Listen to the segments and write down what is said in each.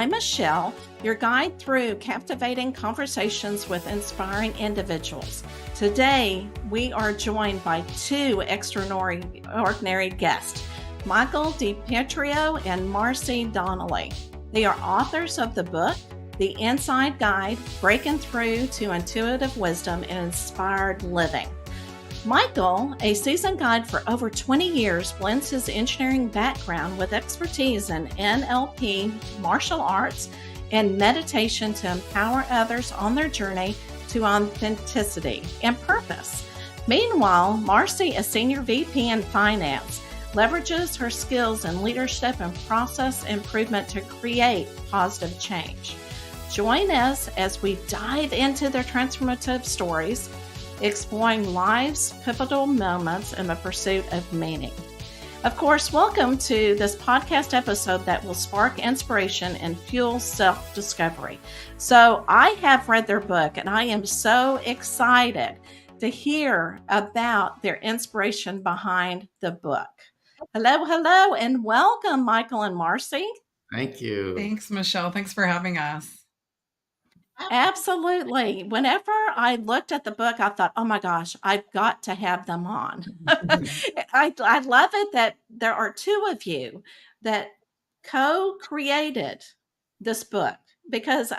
I'm Michelle, your guide through captivating conversations with inspiring individuals. Today, we are joined by two extraordinary guests, Michael DiPietro and Marcy Donnelly. They are authors of the book, The Inside Guide, Breaking Through to Intuitive Wisdom and Inspired Living. Michael, a seasoned guide for over 20 years, blends his engineering background with expertise in NLP, martial arts, and meditation to empower others on their journey to authenticity and purpose. Meanwhile, Marcy, a senior VP in finance, leverages her skills in leadership and process improvement to create positive change. Join us as we dive into their transformative stories, exploring life's pivotal moments in the pursuit of meaning. Of course, welcome to this podcast episode that will spark inspiration and fuel self-discovery. So I have read their book and I am so excited to hear about their inspiration behind the book. Hello, and welcome, Michael and Marcy. Thank you. Thanks, Michelle. Thanks for having us. Absolutely. Whenever I looked at the book, I thought, oh my gosh, I've got to have them on. I love it that there are two of you that co-created this book because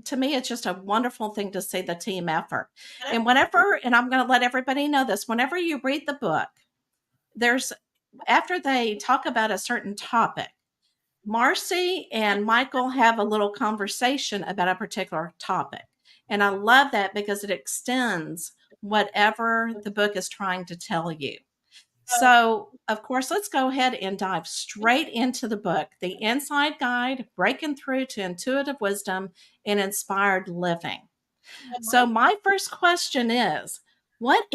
to me, it's just a wonderful thing to see the team effort. And I'm going to let everybody know this, whenever you read the book, after they talk about a certain topic, Marcy and Michael have a little conversation about a particular topic. And I love that because it extends whatever the book is trying to tell you. So, of course, let's go ahead and dive straight into the book, The Inside Guide, Breaking Through to Intuitive Wisdom and Inspired Living. So my first question is, what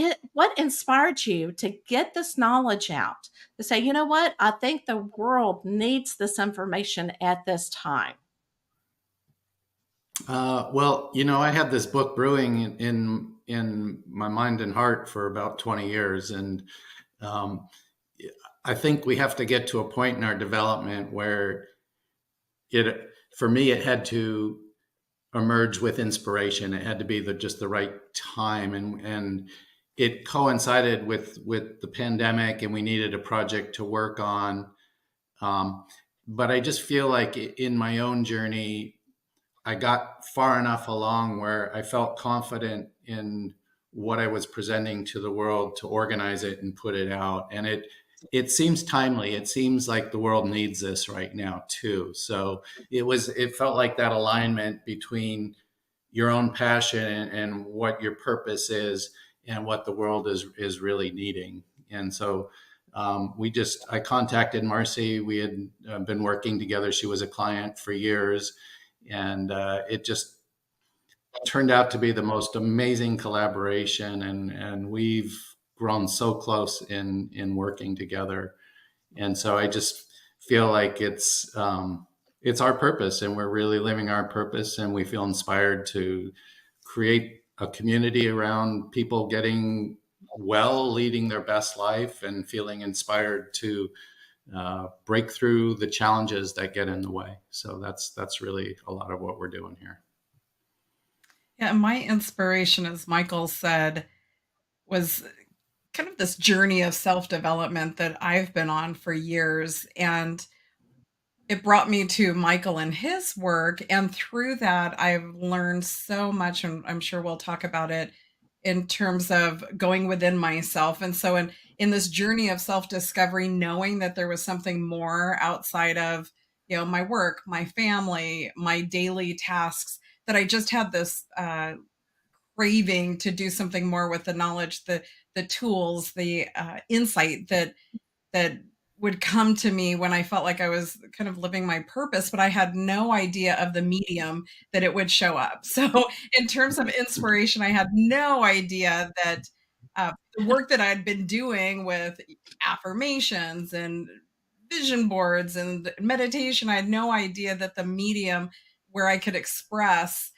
inspired you to get this knowledge out? To say, you know what, I think the world needs this information at this time. Well, I had this book brewing in my mind and heart for about 20 years. And I think we have to get to a point in our development where for me, it had to emerge with inspiration. It had to be just the right time. And it coincided with the pandemic, and we needed a project to work on. But I just feel like in my own journey, I got far enough along where I felt confident in what I was presenting to the world to organize it and put it out. And it seems timely. It seems like the world needs this right now too. So it felt like that alignment between your own passion and what your purpose is and what the world is really needing. And so I contacted Marcy. We had been working together. She was a client for years, and it just turned out to be the most amazing collaboration. And we've grown so close in working together. And so I just feel like it's our purpose, and we're really living our purpose, and we feel inspired to create a community around people getting well, leading their best life, and feeling inspired to break through the challenges that get in the way. So that's really a lot of what we're doing here. Yeah, my inspiration, as Michael said, was kind of this journey of self-development that I've been on for years. And it brought me to Michael and his work. And through that, I've learned so much, and I'm sure we'll talk about it in terms of going within myself. And so in this journey of self-discovery, knowing that there was something more outside of, my work, my family, my daily tasks, that I just had this craving to do something more with the knowledge, the tools, the insight that would come to me when I felt like I was kind of living my purpose, but I had no idea of the medium that it would show up. So in terms of inspiration, I had no idea that the work that I'd been doing with affirmations and vision boards and meditation, I had no idea that the medium where I could express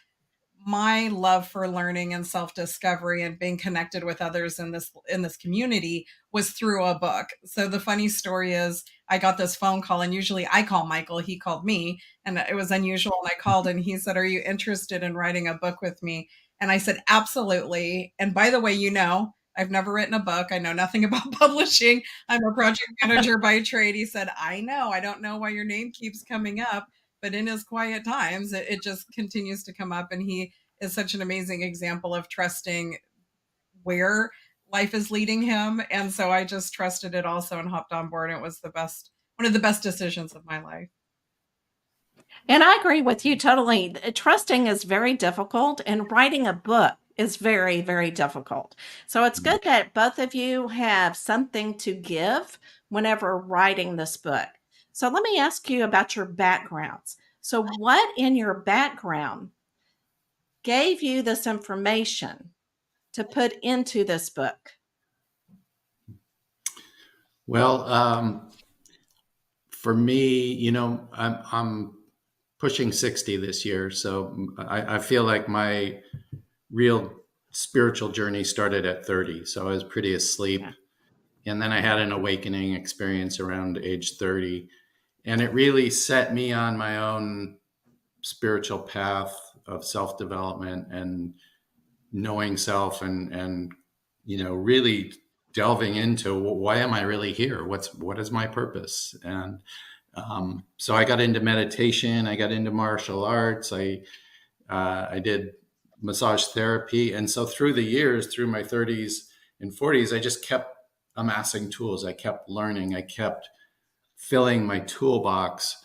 my love for learning and self-discovery and being connected with others in this community was through a book. So the funny story is I got this phone call, and usually I call Michael, he called me, and it was unusual. And I called and he said, "Are you interested in writing a book with me?" And I said, "Absolutely. And by the way, I've never written a book. I know nothing about publishing. I'm a project manager by trade." He said, "I know. I don't know why your name keeps coming up, but in his quiet times, it just continues to come up." And he is such an amazing example of trusting where life is leading him. And so I just trusted it also and hopped on board. It was one of the best decisions of my life. And I agree with you totally. Trusting is very difficult, and writing a book is very, very difficult. So it's good that both of you have something to give whenever writing this book. So let me ask you about your backgrounds. So, what in your background gave you this information to put into this book? Well, for me, I'm pushing 60 this year, so I feel like my real spiritual journey started at 30. So I was pretty asleep. Yeah. And then I had an awakening experience around age 30. And it really set me on my own spiritual path of self-development and knowing self and really delving into why am I really here? What is my purpose? And so I got into meditation. I got into martial arts. I did massage therapy. And so through the years, through my 30s and 40s, I just kept amassing tools. I kept learning. I kept filling my toolbox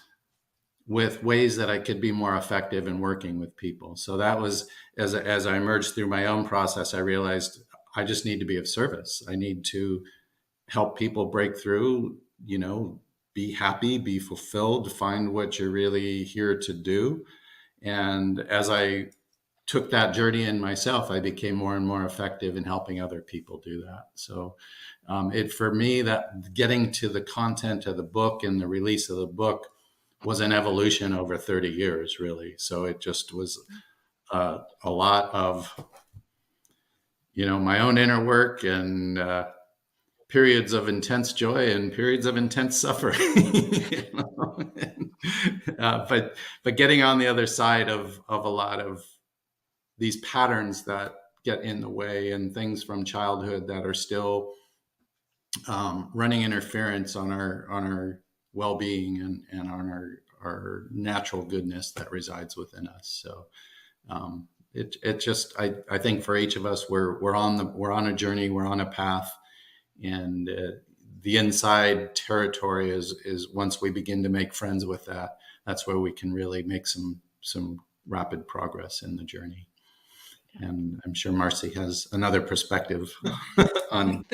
with ways that I could be more effective in working with people. So that was, as I emerged through my own process, I realized I just need to be of service. I need to help people break through, be happy, be fulfilled, find what you're really here to do. And as I took that journey in myself, I became more and more effective in helping other people do that. So for me, that getting to the content of the book and the release of the book was an evolution over 30 years, really. So it just was a lot of, my own inner work and periods of intense joy and periods of intense suffering. But getting on the other side of a lot of these patterns that get in the way and things from childhood that are still running interference on our well-being and on our natural goodness that resides within us. So it just I think for each of us we're on a journey, we're on a path, and the inside territory is once we begin to make friends with that, that's where we can really make some rapid progress in the journey. And I'm sure Marcy has another perspective on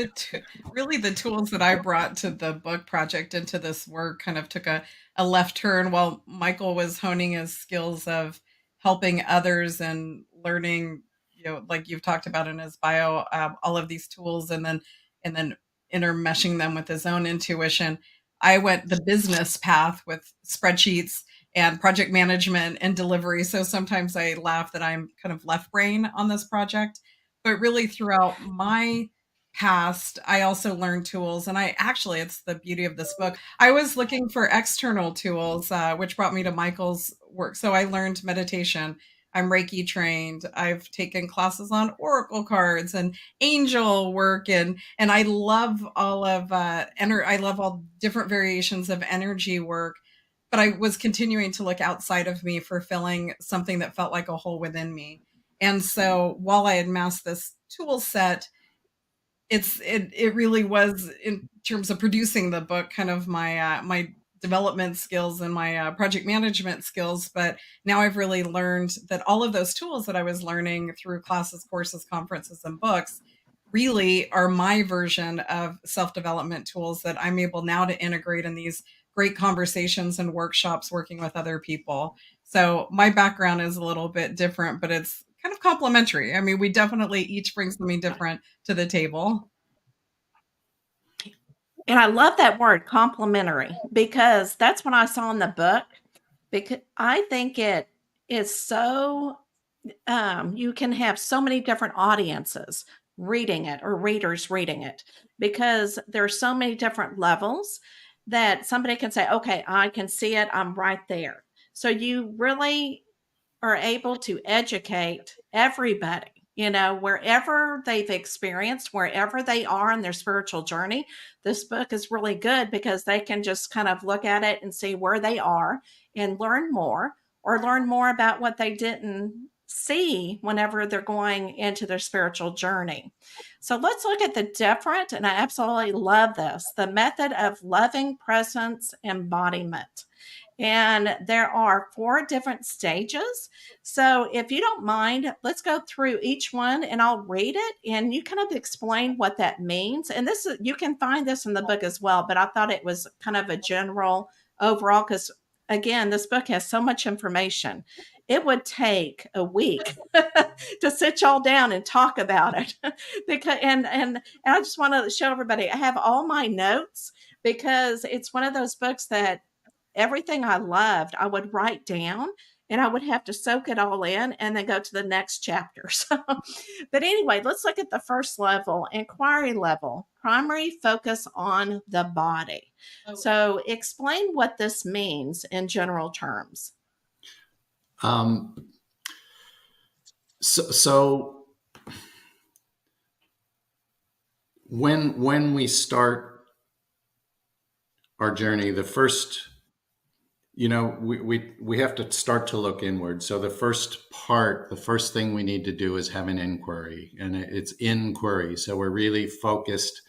really the tools that I brought to the book project into this work kind of took a left turn while Michael was honing his skills of helping others and learning, like you've talked about in his bio, all of these tools and then intermeshing them with his own intuition. I went the business path with spreadsheets and project management and delivery. So sometimes I laugh that I'm kind of left brain on this project, but really throughout my past, I also learned tools. And it's the beauty of this book. I was looking for external tools, which brought me to Michael's work. So I learned meditation. I'm Reiki trained. I've taken classes on oracle cards and angel work, and I love all of I love all different variations of energy work. But I was continuing to look outside of me for filling something that felt like a hole within me. And so while I had amassed this tool set, it really was, in terms of producing the book, kind of my development skills and my project management skills. But now I've really learned that all of those tools that I was learning through classes, courses, conferences, and books really are my version of self-development tools that I'm able now to integrate in these great conversations and workshops working with other people. So my background is a little bit different, but it's kind of complementary. I mean, we definitely each bring something different to the table. And I love that word, complementary, because that's what I saw in the book. Because I think it is so you can have so many different audiences reading it or readers reading it because there's so many different levels that somebody can say, okay, I can see it. I'm right there. So you really are able to educate everybody, wherever they've experienced, wherever they are in their spiritual journey. This book is really good because they can just kind of look at it and see where they are and learn more, or learn more about what they didn't see whenever they're going into their spiritual journey. So let's look at the different, and I absolutely love this, the method of loving presence embodiment. And there are 4 different stages. So if you don't mind, let's go through each one and I'll read it and you kind of explain what that means. And this is, you can find this in the book as well, but I thought it was kind of a general overall because again, this book has so much information. It would take a week to sit y'all down and talk about it. because and I just want to show everybody I have all my notes because it's one of those books that everything I loved, I would write down and I would have to soak it all in and then go to the next chapter. So, but anyway, let's look at the first level, inquiry level, primary focus on the body. So, explain what this means in general terms. Um, so when we start our journey, the first, we have to start to look inward. So the first thing we need to do is have an inquiry, and it's inquiry. So we're really focused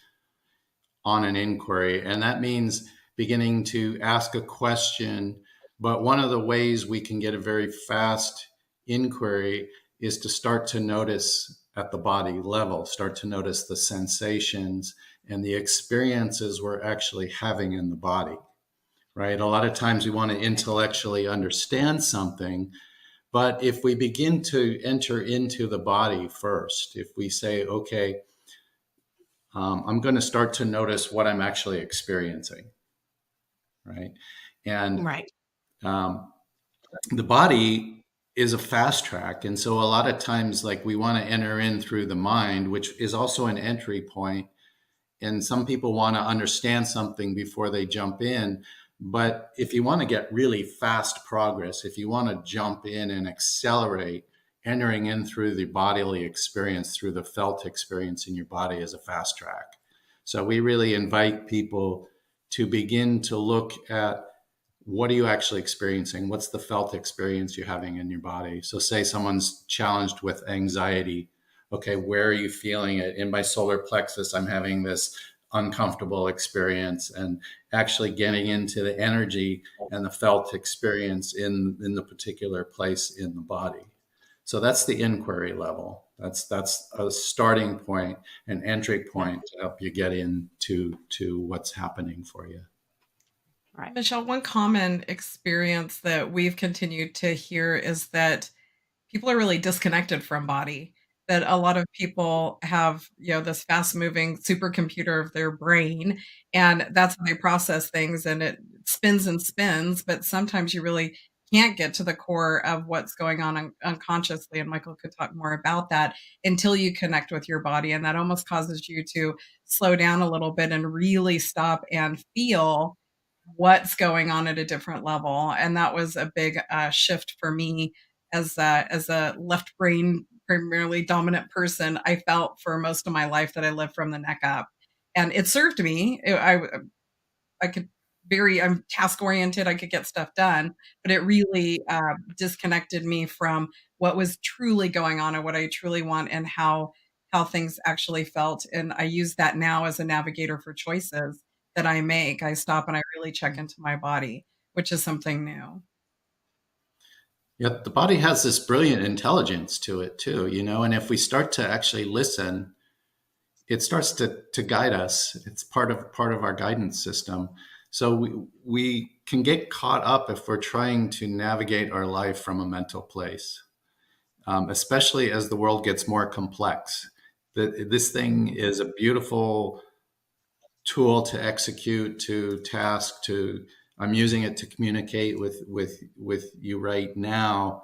on an inquiry, and that means beginning to ask a question. But one of the ways we can get a very fast inquiry is to start to notice at the body level, start to notice the sensations and the experiences we're actually having in the body, right? A lot of times we want to intellectually understand something, but if we begin to enter into the body first, if we say, okay, I'm going to start to notice what I'm actually experiencing, right? And Right. The body is a fast track. And so a lot of times, like, we want to enter in through the mind, which is also an entry point. And some people want to understand something before they jump in. But if you want to get really fast progress, if you want to jump in and accelerate, entering in through the bodily experience, through the felt experience in your body, is a fast track. So we really invite people to begin to look at, what are you actually experiencing? What's the felt experience you're having in your body? So say someone's challenged with anxiety. Okay, where are you feeling it? In my solar plexus, I'm having this uncomfortable experience, and actually getting into the energy and the felt experience in the particular place in the body. So that's the inquiry level. That's a starting point, an entry point to help you get into what's happening for you. Right. Michelle, one common experience that we've continued to hear is that people are really disconnected from body. That a lot of people have, this fast moving supercomputer of their brain, and that's how they process things, and it spins and spins. But sometimes you really can't get to the core of what's going on unconsciously. And Michael could talk more about that until you connect with your body. And that almost causes you to slow down a little bit and really stop and feel what's going on at a different level. And that was a big shift for me as a left brain primarily dominant person. I felt for most of my life that I lived from the neck up, and it served me. I'm task oriented. I could get stuff done, but it really disconnected me from what was truly going on and what I truly want, and how things actually felt. And I use that now as a navigator for choices that I make. I stop and I really check into my body, which is something new. Yeah, the body has this brilliant intelligence to it too, and if we start to actually listen, it starts to guide us. It's part of our guidance system. So we can get caught up if we're trying to navigate our life from a mental place, especially as the world gets more complex. This thing is a beautiful tool to execute, to task, I'm using it to communicate with you right now.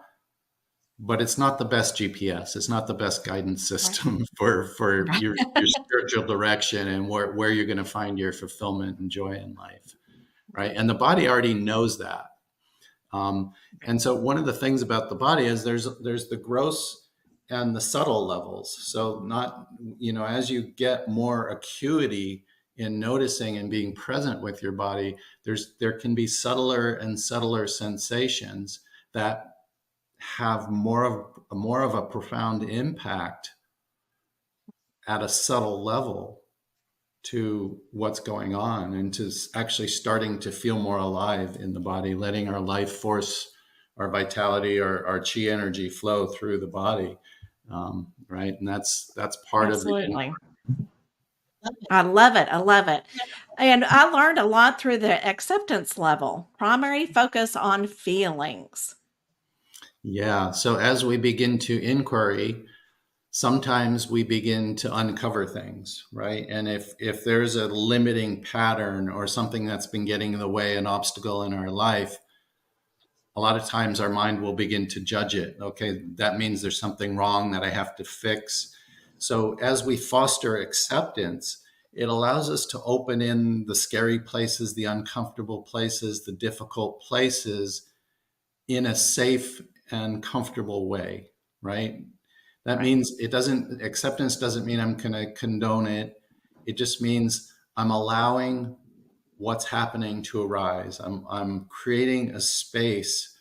but it's not the best GPS. It's not the best guidance Right. system for Right. your spiritual direction and where you're going to find your fulfillment and joy in life, right? And the body already knows that. Um, and so one of the things about the body is there's the gross and the subtle levels. So not, as you get more acuity in noticing and being present with your body, there can be subtler and subtler sensations that have more of a profound impact at a subtle level to what's going on, and to actually starting to feel more alive in the body, letting our life force, our vitality, our chi energy flow through the body, right? And that's part of the. Absolutely. I love it. I love it. And I learned a lot through the acceptance level, primary focus on feelings. Yeah. So as we begin to inquiry, sometimes we begin to uncover things, right? And if there's a limiting pattern or something that's been getting in the way, an obstacle in our life, a lot of times our mind will begin to judge it. Okay, that means there's something wrong that I have to fix. So as we foster acceptance, it allows us to open in the scary places, the uncomfortable places, the difficult places in a safe and comfortable way, right? That Right. means acceptance doesn't mean I'm going to condone it. It just means I'm allowing what's happening to arise. I'm creating a space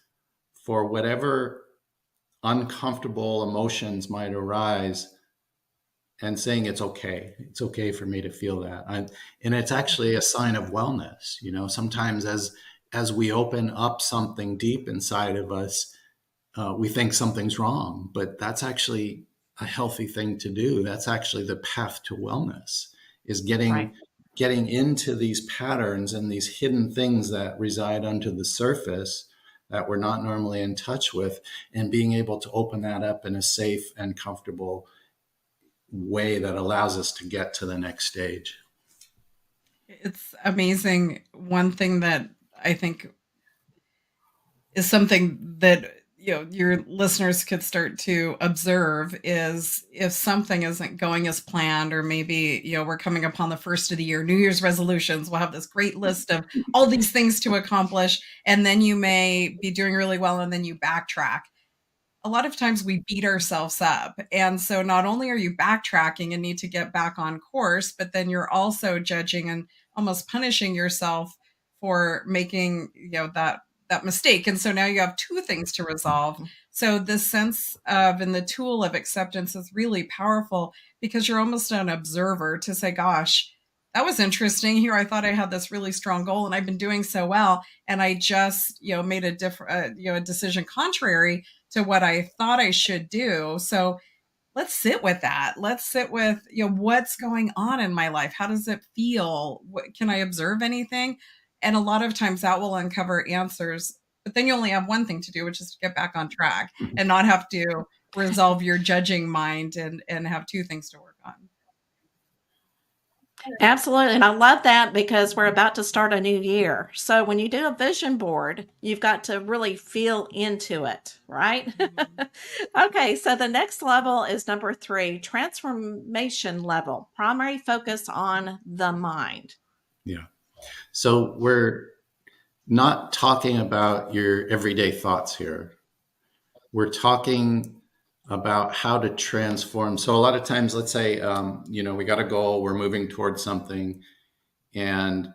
for whatever uncomfortable emotions might arise, and saying it's okay. It's okay for me to feel that. And it's actually a sign of wellness. Sometimes as we open up something deep inside of us, we think something's wrong, but that's actually a healthy thing to do. That's actually the path to wellness, is Right. getting into these patterns and these hidden things that reside under the surface that we're not normally in touch with, and being able to open that up in a safe and comfortable way that allows us to get to the next stage. It's amazing. One thing that I think is something that your listeners could start to observe is if something isn't going as planned, or maybe we're coming upon the first of the year, New Year's resolutions, we'll have this great list of all these things to accomplish, and then you may be doing really well and then you backtrack. A lot of times we beat ourselves up. And so not only are you backtracking and need to get back on course, but then you're also judging and almost punishing yourself for making, that mistake. And so now you have two things to resolve. So this sense of, and the tool of acceptance is really powerful, because you're almost an observer to say, gosh, that was interesting here. I thought I had this really strong goal and I've been doing so well. And I just, made a different, a decision contrary to what I thought I should do. So let's sit with that. Let's sit with, what's going on in my life? How does it feel? Can I observe anything? And a lot of times that will uncover answers, but then you only have one thing to do, which is to get back on track and not have to resolve your judging mind and have two things to work on. Absolutely. And I love that, because we're about to start a new year. So when you do a vision board, you've got to really feel into it, right? Mhm. Okay. So the next level is number 3, transformation level, primary focus on the mind. Yeah. So we're not talking about your everyday thoughts here. We're talking about how to transform. So a lot of times, let's say, we got a goal, we're moving towards something, and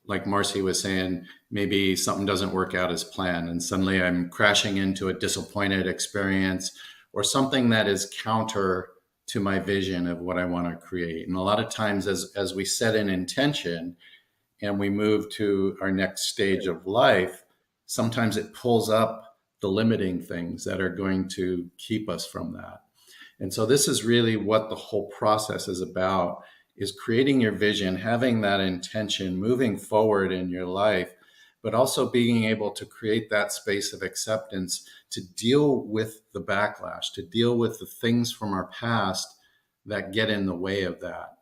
like Marcy was saying, maybe something doesn't work out as planned, and suddenly I'm crashing into a disappointed experience, or something that is counter to my vision of what I want to create. And a lot of times, as we set an intention and we move to our next stage of life, sometimes it pulls up the limiting things that are going to keep us from that. And so this is really what the whole process is about, is creating your vision, having that intention, moving forward in your life, but also being able to create that space of acceptance to deal with the backlash, to deal with the things from our past that get in the way of that.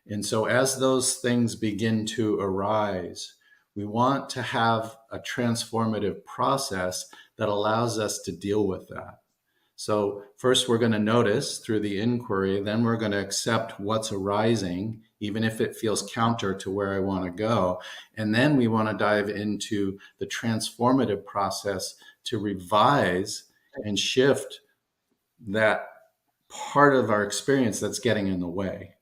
And so as those things begin to arise, we want to have a transformative process that allows us to deal with that. So first we're going to notice through the inquiry, then we're going to accept what's arising, even if it feels counter to where I want to go. And then we want to dive into the transformative process to revise and shift that part of our experience that's getting in the way.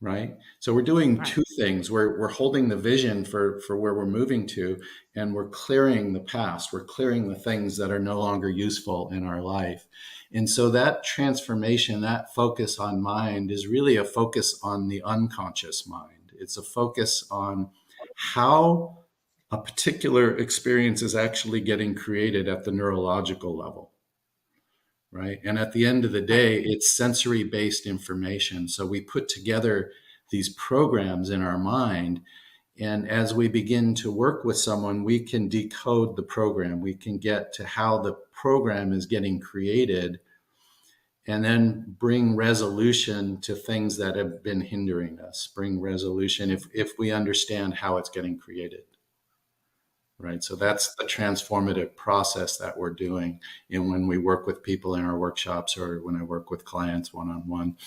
Right. So we're doing two things. We're holding the vision for where we're moving to, and we're clearing the past. We're clearing the things that are no longer useful in our life. And so that transformation, that focus on mind is really a focus on the unconscious mind. It's a focus on how a particular experience is actually getting created at the neurological level. Right. And at the end of the day, it's sensory-based information. So we put together these programs in our mind. And as we begin to work with someone, we can decode the program. We can get to how the program is getting created and then bring resolution to things that have been hindering us, bring resolution if we understand how it's getting created. Right. So that's the transformative process that we're doing. And when we work with people in our workshops or when I work with clients one-on-one,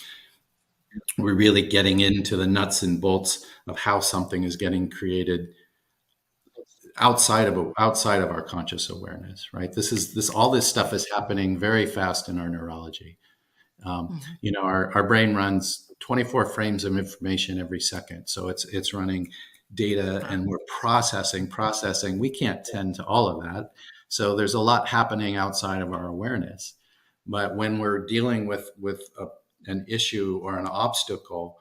we're really getting into the nuts and bolts of how something is getting created outside of our conscious awareness. Right. All this stuff is happening very fast in our neurology. Our brain runs 24 frames of information every second. So it's running data and we're processing. We can't tend to all of that. So there's a lot happening outside of our awareness. But when we're dealing with an issue or an obstacle,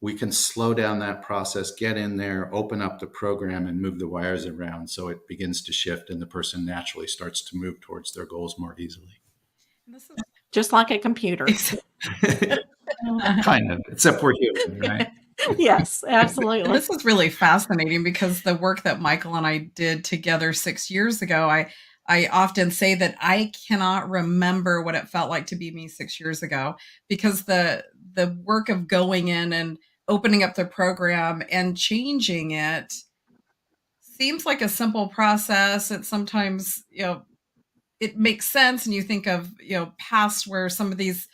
we can slow down that process, get in there, open up the program and move the wires around so it begins to shift and the person naturally starts to move towards their goals more easily. This is just like a computer. Kind of, except we're human, right? Yes, absolutely. This is really fascinating because the work that Michael and I did together 6 years ago, I often say that I cannot remember what it felt like to be me 6 years ago because the work of going in and opening up the program and changing it seems like a simple process. It sometimes, it makes sense. And you think of, past where some of these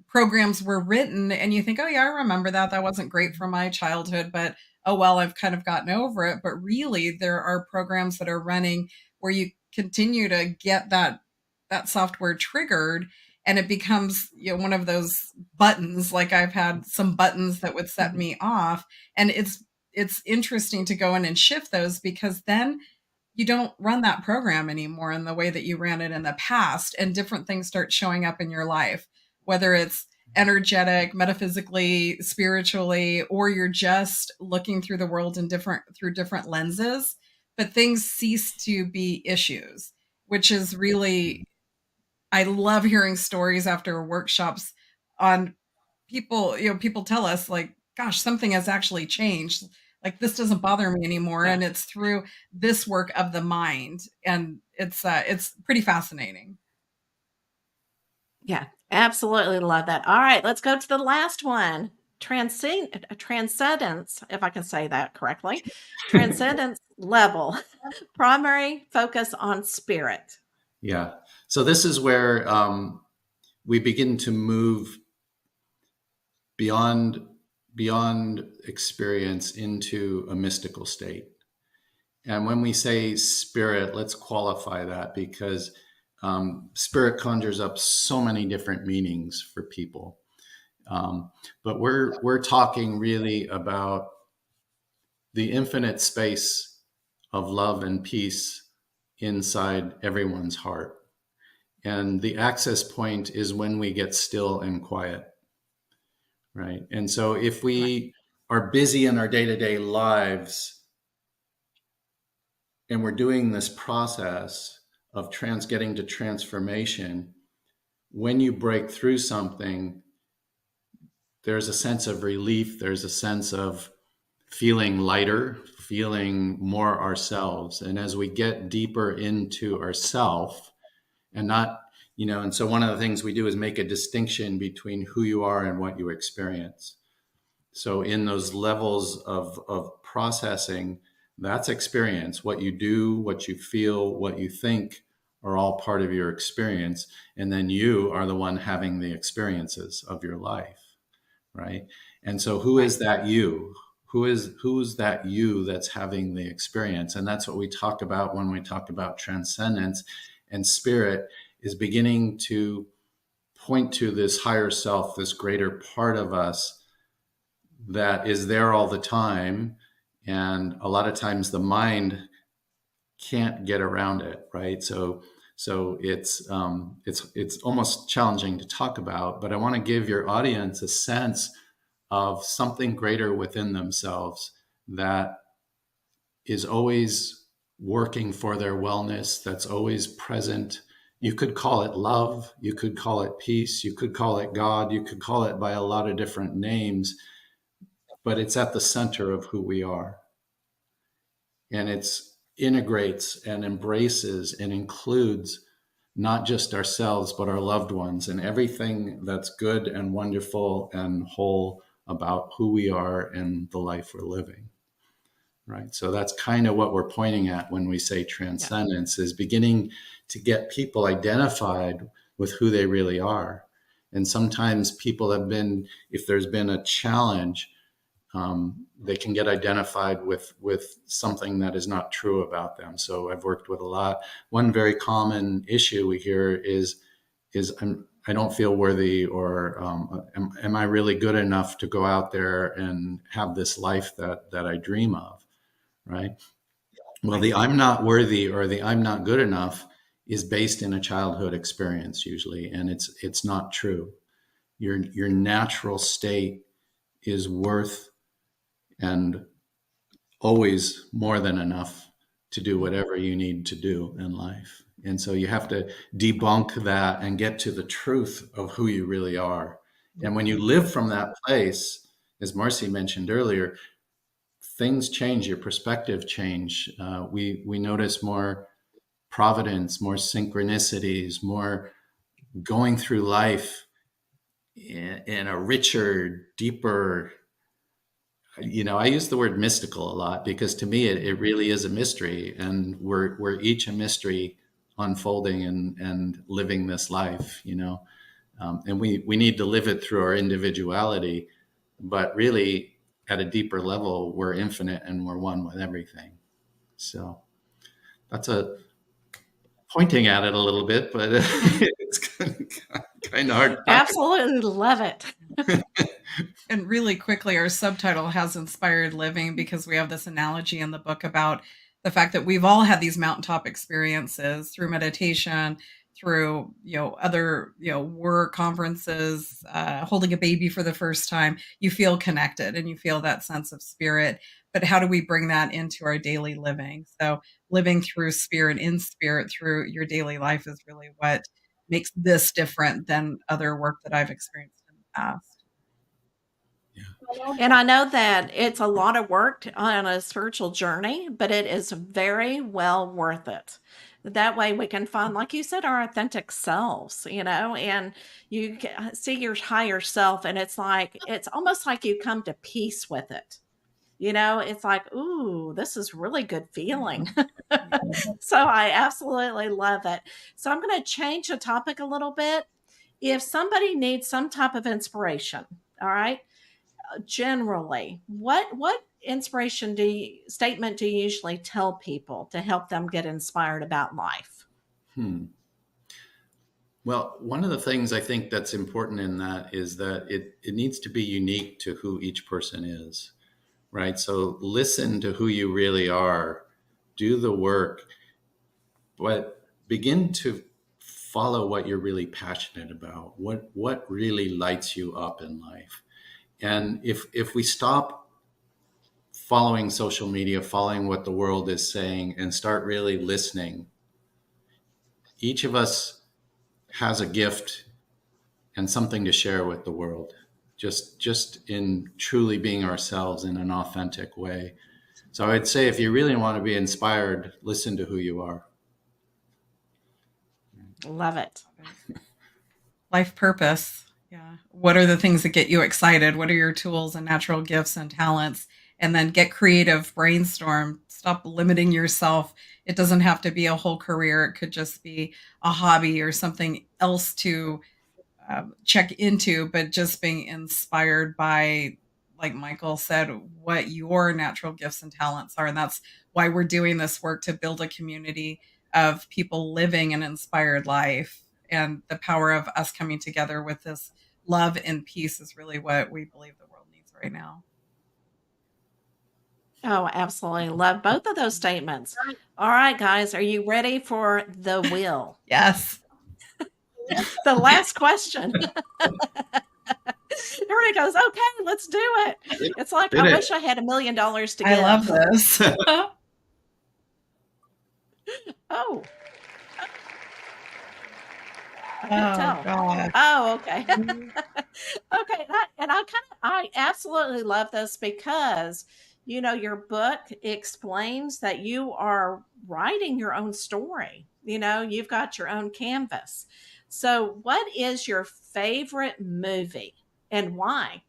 programs were written and you think, oh yeah, I remember that. That wasn't great for my childhood, but oh well, I've kind of gotten over it. But really there are programs that are running where you continue to get that software triggered and it becomes, one of those buttons. Like I've had some buttons that would set me off, and it's interesting to go in and shift those because then you don't run that program anymore in the way that you ran it in the past, and different things start showing up in your life, whether it's energetic, metaphysically, spiritually, or you're just looking through the world through different lenses, but things cease to be issues, which is really, I love hearing stories after workshops on people, people tell us like, gosh, something has actually changed. Like this doesn't bother me anymore. And it's through this work of the mind. And it's pretty fascinating. Yeah, absolutely love that. All right, let's go to the last one. Transcendence, if I can say that correctly. Transcendence level, primary focus on spirit. Yeah. So this is where we begin to move beyond experience into a mystical state. And when we say spirit, let's qualify that because spirit conjures up so many different meanings for people. But we're talking really about the infinite space of love and peace inside everyone's heart. And the access point is when we get still and quiet, right? And so if we are busy in our day-to-day lives and we're doing this process of getting to transformation, when you break through something, there's a sense of relief. There's a sense of feeling lighter, feeling more ourselves. And as we get deeper into ourself and not, and so one of the things we do is make a distinction between who you are and what you experience. So in those levels of processing, that's experience. What you do, what you feel, what you think are all part of your experience. And then you are the one having the experiences of your life, right? And so who is that you? Who's that you that's having the experience? And that's what we talk about when we talk about transcendence. And spirit is beginning to point to this higher self, this greater part of us that is there all the time. And a lot of times the mind can't get around it, right? So it's almost challenging to talk about, but I want to give your audience a sense of something greater within themselves that is always working for their wellness, that's always present. You could call it love, you could call it peace, you could call it God, you could call it by a lot of different names, but it's at the center of who we are. And it's integrates and embraces and includes not just ourselves, but our loved ones and everything that's good and wonderful and whole about who we are and the life we're living. Right. So that's kind of what we're pointing at when we say transcendence, is beginning to get people identified with who they really are. And sometimes people have been, if there's been a challenge, they can get identified with something that is not true about them. So I've worked with a lot. One very common issue we hear is I don't feel worthy, or am I really good enough to go out there and have this life that I dream of, right? Well, the I'm not worthy or the I'm not good enough is based in a childhood experience usually, and it's not true. Your natural state is worth and always more than enough to do whatever you need to do in life. And so you have to debunk that and get to the truth of who you really are. And when you live from that place, as Marcy mentioned earlier, things change, your perspective change. We notice more providence, more synchronicities, more going through life in a richer, deeper, I use the word mystical a lot because to me it really is a mystery, and we're each a mystery unfolding and living this life, and we need to live it through our individuality, but really at a deeper level, we're infinite and we're one with everything. So that's a pointing at it a little bit, but it's kind of hard to talk Absolutely love it. And really quickly, our subtitle has inspired living because we have this analogy in the book about the fact that we've all had these mountaintop experiences through meditation, through other work conferences, holding a baby for the first time. You feel connected and you feel that sense of spirit. But how do we bring that into our daily living? So living through spirit, in spirit, through your daily life is really what makes this different than other work that I've experienced in the past. And I know that it's a lot of work on a spiritual journey, but it is very well worth it. That way we can find, like you said, our authentic selves, and you see your higher self, and it's almost like you come to peace with it. It's like, ooh, this is really good feeling. So I absolutely love it. So I'm going to change the topic a little bit. If somebody needs some type of inspiration, all right, generally, what inspiration statement do you usually tell people to help them get inspired about life? Well, one of the things I think that's important in that is that it needs to be unique to who each person is, right? So listen to who you really are, do the work, but begin to follow what you're really passionate about, what really lights you up in life. And if we stop following social media, following what the world is saying, and start really listening, each of us has a gift and something to share with the world, just in truly being ourselves in an authentic way. So I'd say if you really want to be inspired, listen to who you are. Love it. Life purpose. Yeah. What are the things that get you excited? What are your tools and natural gifts and talents? And then get creative, brainstorm, stop limiting yourself it doesn't have to be a whole career. It could just be a hobby or something else to check into, but just being inspired by, like Michael said, what your natural gifts and talents are. And that's why we're doing this work, to build a community of people living an inspired life. And the power of us coming together with this love and peace is really what we believe the world needs right now. Oh, absolutely. Love both of those statements. All right, guys, are you ready for the wheel? Yes. The last question. Everybody goes, okay, let's do it. It's like, I wish I had $1 million to give. I love this. Oh. Oh, God. Oh, okay. Okay. I absolutely love this because, your book explains that you are writing your own story. You've got your own canvas. So, what is your favorite movie and why?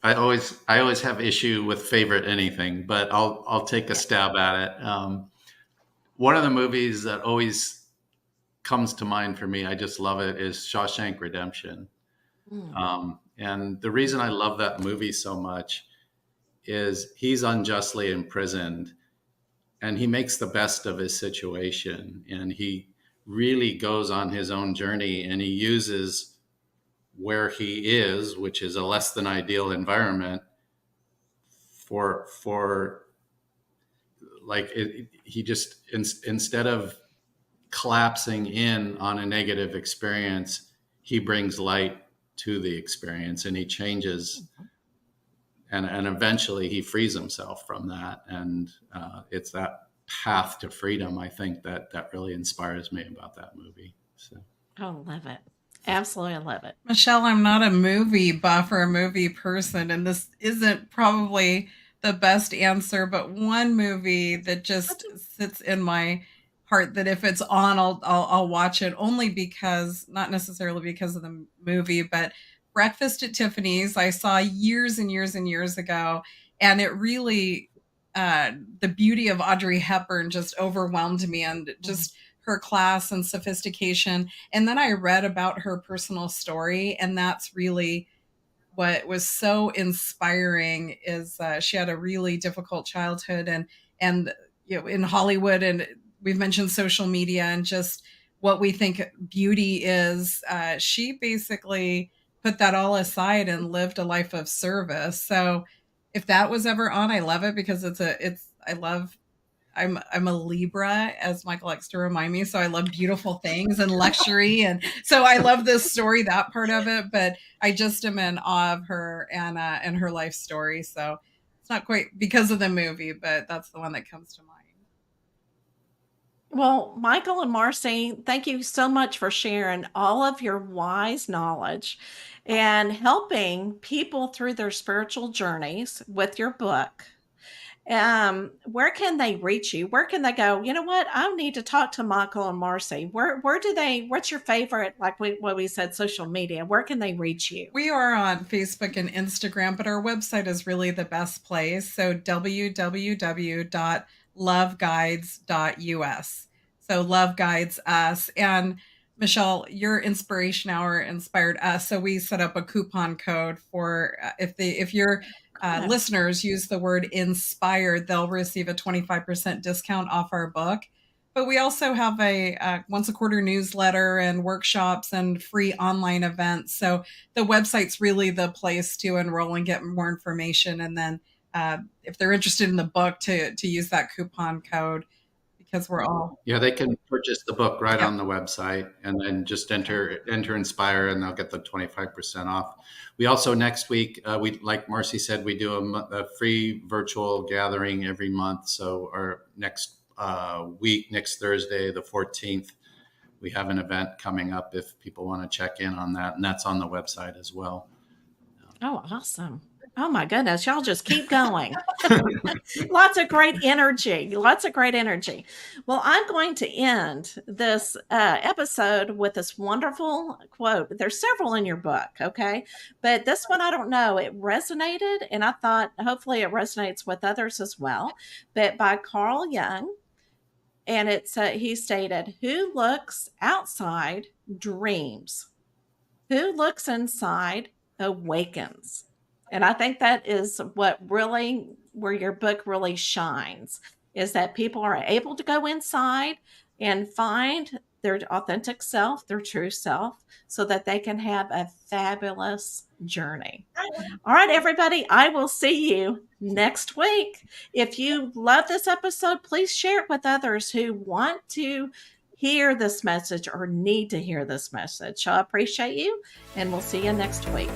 I always have issue with favorite anything, but I'll take a stab at it. One of the movies that always comes to mind for me, I just love it, is Shawshank Redemption. And the reason I love that movie so much is he's unjustly imprisoned and he makes the best of his situation, and he really goes on his own journey, and he uses where he is, which is a less than ideal environment, for like he just instead of collapsing in on a negative experience, he brings light to the experience, and he changes, and eventually he frees himself from that. And it's that path to freedom, I think, that really inspires me about that movie. So. Oh, love it. Absolutely love it. Michelle, I'm not a movie buff or a movie person, and this isn't probably the best answer, but one movie that just sits in my heart, that if it's on, I'll watch it, only because, not necessarily because of the movie, but Breakfast at Tiffany's, I saw years and years and years ago, and it really, the beauty of Audrey Hepburn just overwhelmed me, and just her class and sophistication. And then I read about her personal story, and that's really what was so inspiring. Is she had a really difficult childhood, and in Hollywood, and we've mentioned social media and just what we think beauty is. She basically put that all aside and lived a life of service. So if that was ever on, I love it, because I'm a Libra, as Michael likes to remind me. So I love beautiful things and luxury. And so I love this story, that part of it, but I just am in awe of her and her life story. So it's not quite because of the movie, but that's the one that comes to mind. Well, Michael and Marcy, thank you so much for sharing all of your wise knowledge and helping people through their spiritual journeys with your book. Where can they reach you? Where can they go? You know what? I need to talk to Michael and Marcy. Where do they, what's your favorite, like what we said, social media? Where can they reach you? We are on Facebook and Instagram, but our website is really the best place. So www.loveguides.us. So Love Guides Us. And Michelle, your inspiration hour inspired us. So we set up a coupon code for if your listeners use the word inspired, they'll receive a 25% discount off our book. But we also have a once a quarter newsletter and workshops and free online events. So the website's really the place to enroll and get more information. And then if they're interested in the book, to use that coupon code, because we're all. Yeah, they can purchase the book right on the website, and then just enter Inspire, and they'll get the 25% off. We also, next week, we, like Marcy said, we do a free virtual gathering every month. So our next week, next Thursday, the 14th, we have an event coming up if people want to check in on that, and that's on the website as well. Oh, awesome. Oh my goodness, y'all just keep going. Lots of great energy. Lots of great energy. Well, I'm going to end this episode with this wonderful quote. There's several in your book, okay? But this one, I don't know. It resonated, and I thought hopefully it resonates with others as well. But by Carl Jung, and it's he stated, "Who looks outside dreams. Who looks inside awakens." And I think that is what really, where your book really shines, is that people are able to go inside and find their authentic self, their true self, so that they can have a fabulous journey. All right, everybody, I will see you next week. If you love this episode, please share it with others who want to hear this message or need to hear this message. So I appreciate you, and we'll see you next week.